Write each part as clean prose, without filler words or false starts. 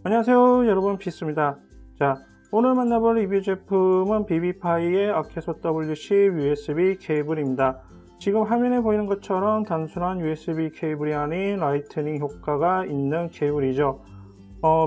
안녕하세요 여러분, 피스입니다. 자, 오늘 만나볼 리뷰 제품은 비비파이의 아케소 WC USB 케이블입니다. 지금 화면에 보이는 것처럼 단순한 USB 케이블이 아닌 라이트닝 효과가 있는 케이블이죠.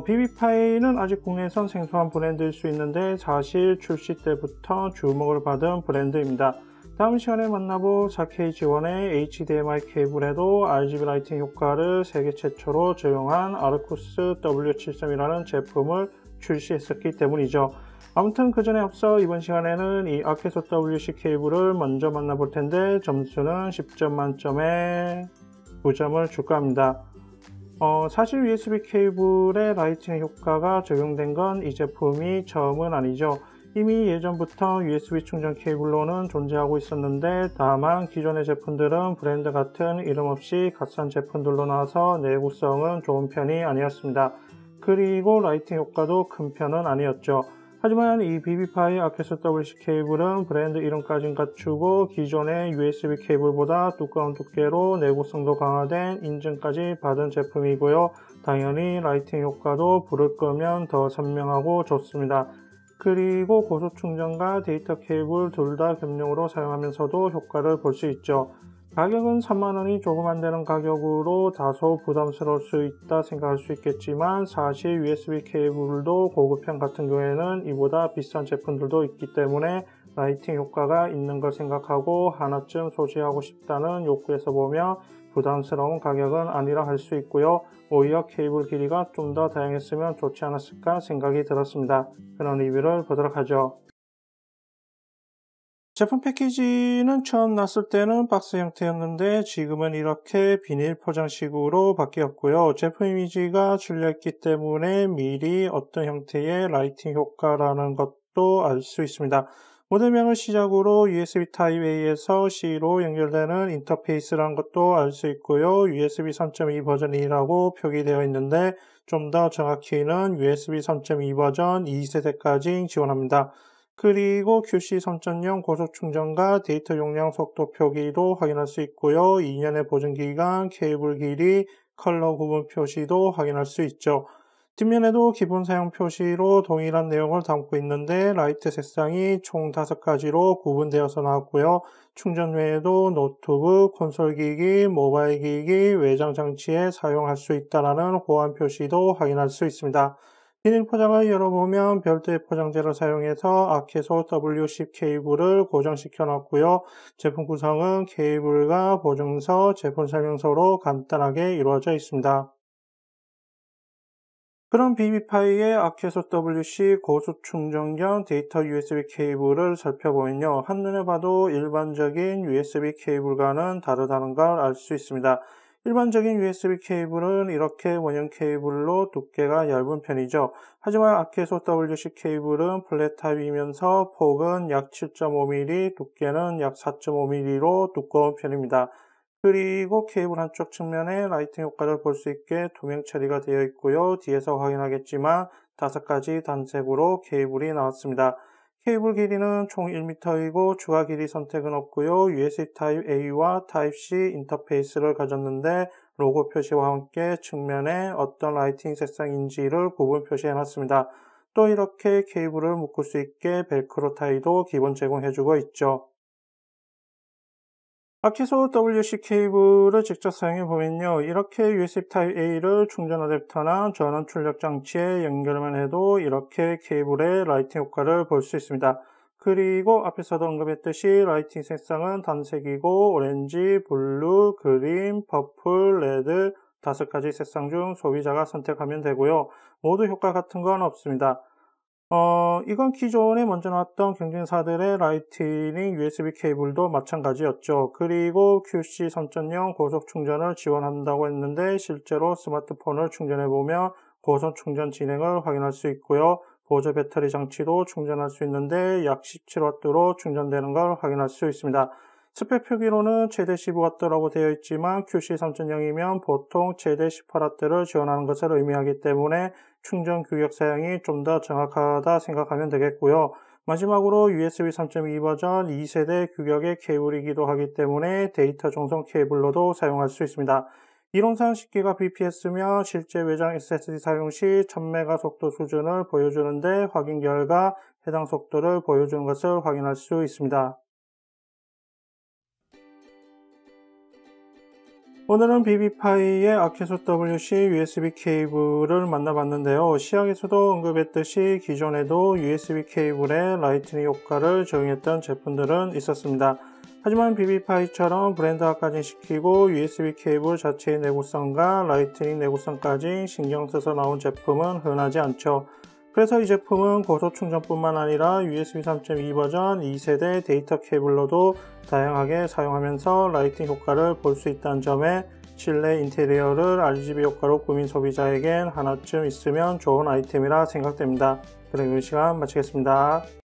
비비파이는 아직 국내에선 생소한 브랜드일 수 있는데 사실 출시 때부터 주목을 받은 브랜드입니다. 다음 시간에 만나볼 4K 지원의 HDMI 케이블에도 RGB 라이팅 효과를 세계 최초로 적용한 아르쿠스 W73이라는 제품을 출시했었기 때문이죠. 아무튼 그 전에 앞서 이번 시간에는 이 아케소 WC 케이블을 먼저 만나볼 텐데 점수는 10점 만점에 9점을 줄까 합니다. 사실 USB 케이블에 라이팅 효과가 적용된 건 이 제품이 처음은 아니죠. 이미 예전부터 USB 충전 케이블로는 존재하고 있었는데 다만 기존의 제품들은 브랜드 같은 이름 없이 값싼 제품들로 나와서 내구성은 좋은 편이 아니었습니다. 그리고 라이팅 효과도 큰 편은 아니었죠. 하지만 이 비비파이 아케소 WC 케이블은 브랜드 이름까지 갖추고 기존의 USB 케이블보다 두꺼운 두께로 내구성도 강화된 인증까지 받은 제품이고요. 당연히 라이팅 효과도 불을 끄면 더 선명하고 좋습니다. 그리고 고속 충전과 데이터 케이블 둘 다 겸용으로 사용하면서도 효과를 볼 수 있죠. 가격은 3만원이 조금 안 되는 가격으로 다소 부담스러울 수 있다 생각할 수 있겠지만 사실 USB 케이블도 고급형 같은 경우에는 이보다 비싼 제품들도 있기 때문에 라이팅 효과가 있는 걸 생각하고 하나쯤 소지하고 싶다는 욕구에서 보면 부담스러운 가격은 아니라 할 수 있고요. 오히려 케이블 길이가 좀 더 다양했으면 좋지 않았을까 생각이 들었습니다. 그런 리뷰를 보도록 하죠. 제품 패키지는 처음 났을 때는 박스 형태였는데 지금은 이렇게 비닐 포장식으로 바뀌었고요. 제품 이미지가 출력했기 때문에 미리 어떤 형태의 라이팅 효과라는 것도 알 수 있습니다. 모델명을 시작으로 USB Type-A에서 C로 연결되는 인터페이스라는 것도 알 수 있고요. USB 3.2 버전이라고 표기되어 있는데 좀 더 정확히는 USB 3.2 버전 2세대까지 지원합니다. 그리고 QC 3.0 고속 충전과 데이터 용량 속도 표기도 확인할 수 있고요. 2년의 보증기간, 케이블 길이, 컬러 구분 표시도 확인할 수 있죠. 뒷면에도 기본 사용 표시로 동일한 내용을 담고 있는데 라이트 색상이 총 5가지로 구분되어서 나왔고요. 충전 외에도 노트북, 콘솔 기기, 모바일 기기, 외장 장치에 사용할 수 있다는 호환 표시도 확인할 수 있습니다. 비닐 포장을 열어보면 별도의 포장재를 사용해서 아케소 WC 케이블을 고정시켜 놨고요. 제품 구성은 케이블과 보증서, 제품 설명서로 간단하게 이루어져 있습니다. 그럼 비비파이의 아케소 WC 고속 충전형 데이터 USB 케이블을 살펴보면요. 한눈에 봐도 일반적인 USB 케이블과는 다르다는 걸 알 수 있습니다. 일반적인 USB 케이블은 이렇게 원형 케이블로 두께가 얇은 편이죠. 하지만 아케소 WC 케이블은 플랫 타입이면서 폭은 약 7.5mm, 두께는 약 4.5mm로 두꺼운 편입니다. 그리고 케이블 한쪽 측면에 라이팅 효과를 볼 수 있게 투명 처리가 되어 있고요. 뒤에서 확인하겠지만 5가지 단색으로 케이블이 나왔습니다. 케이블 길이는 총 1m이고 추가 길이 선택은 없고요. USB Type-A와 Type-C 인터페이스를 가졌는데 로고 표시와 함께 측면에 어떤 라이팅 색상인지를 구분 표시해 놨습니다. 또 이렇게 케이블을 묶을 수 있게 벨크로 타이도 기본 제공해주고 있죠. 아케소 WC 케이블을 직접 사용해보면요. 이렇게 USB Type-A를 충전 어댑터나 전원 출력 장치에 연결만 해도 이렇게 케이블의 라이팅 효과를 볼 수 있습니다. 그리고 앞에서도 언급했듯이 라이팅 색상은 단색이고 오렌지, 블루, 그린, 퍼플, 레드 5가지 색상 중 소비자가 선택하면 되고요. 모두 효과 같은 건 없습니다. 이건 기존에 먼저 나왔던 경쟁사들의 라이트닝 USB 케이블도 마찬가지였죠. 그리고 QC 3.0 고속 충전을 지원한다고 했는데 실제로 스마트폰을 충전해보면 고속 충전 진행을 확인할 수 있고요. 보조 배터리 장치도 충전할 수 있는데 약 17W로 충전되는 걸 확인할 수 있습니다. 스펙 표기로는 최대 15W라고 되어 있지만 QC 3.0이면 보통 최대 18W를 지원하는 것을 의미하기 때문에 충전 규격 사양이 좀 더 정확하다 생각하면 되겠고요. 마지막으로 USB 3.2 버전 2세대 규격의 케이블이기도 하기 때문에 데이터 전송 케이블로도 사용할 수 있습니다. 이론상 10GBps며 실제 외장 SSD 사용 시 1000메가 속도 수준을 보여주는데 확인 결과 해당 속도를 보여주는 것을 확인할 수 있습니다. 오늘은 BB파이의 아케소 WC USB 케이블을 만나봤는데요. 시약에서도 언급했듯이 기존에도 USB 케이블에 라이트닝 효과를 적용했던 제품들은 있었습니다. 하지만 BB파이처럼 브랜드화까지 시키고 USB 케이블 자체의 내구성과 라이트닝 내구성까지 신경 써서 나온 제품은 흔하지 않죠. 그래서 이 제품은 고속 충전뿐만 아니라 USB 3.2 버전 2세대 데이터 케이블로도 다양하게 사용하면서 라이팅 효과를 볼 수 있다는 점에 실내 인테리어를 RGB 효과로 꾸민 소비자에겐 하나쯤 있으면 좋은 아이템이라 생각됩니다. 그럼 이 시간 마치겠습니다.